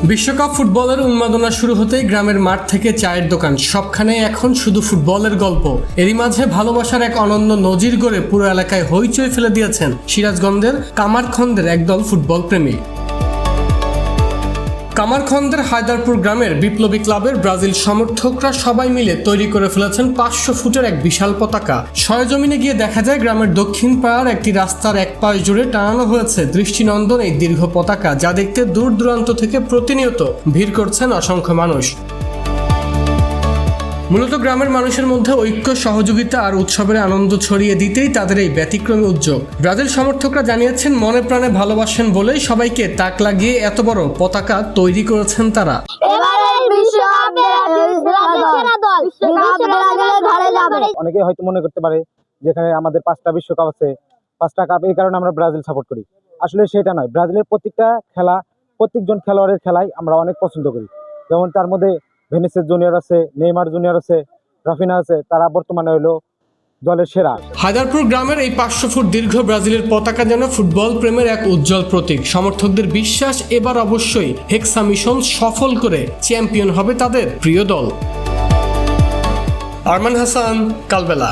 বিশ্বকাপ ফুটবলের উন্মাদনা শুরু হতেই গ্রামের মাঠ থেকে চায়ের দোকান সবখানে এখন শুধু ফুটবলের গল্প। এরই মাঝে ভালোবাসার এক অনন্য নজির গড়ে পুরো এলাকায় হইচই ফেলে দিয়েছেন সিরাজগঞ্জের কামারখন্দের একদল ফুটবল প্রেমী। কামারখন্দের হায়দারপুর গ্রামের বিপ্লবী ক্লাবের ব্রাজিল সমর্থকরা সবাই মিলে তৈরি করে ফেলেছেন 500 ফুটের এক বিশাল পতাকা। সরেজমিনে গিয়ে দেখা যায় গ্রামের দক্ষিণ পাড়ার একটি রাস্তার এক পাশ জুড়ে টানানো হয়েছে দৃষ্টিনন্দন এই দীর্ঘ পতাকা, যা দেখতে দূর দূরান্ত থেকে প্রতিনিয়ত ভিড় করছেন অসংখ্য মানুষ। মূলত গ্রামের মানুষের মধ্যে ঐক্য, সহযোগিতা আর উৎসবের আনন্দ ছড়িয়ে দিতেই তাদের এই ব্যতিক্রমী উদ্যোগ। ব্রাজিল সমর্থকরা জানিয়েছেন মনে প্রাণে ভালোবাসেন বলেই সবাইকে তাক লাগিয়ে এত বড় পতাকা তৈরি করেছেন তারা। অনেকে হয়তো মনে করতে পারে যেখানে আমাদের 5টা বিশ্বকাপ আছে, 5টা কাপ, এই কারণে আমরা ব্রাজিল সাপোর্ট করি। আসলে সেটা নয়, ব্রাজিলের প্রত্যেকটা খেলা, প্রত্যেকজন খেলোয়াড়ের খেলাই আমরা অনেক পছন্দ করি। যেমন তার মধ্যে ভিনিসিয়াস জুনিয়র আছে, নেইমার জুনিয়র আছে, রাফিনা আছে, তারা বর্তমানে হলো দলের সেরা। হায়দারপুর গ্রামের এই 500 ফুট দীর্ঘ ব্রাজিলের পতাকা যেন ফুটবল প্রেমের এক উজ্জ্বল প্রতীক। সমর্থকদের বিশ্বাস, এবার অবশ্যই হেক্সা মিশন সফল করে চ্যাম্পিয়ন হবে তাদের প্রিয় দল। আরমান হাসান, কালবেলা।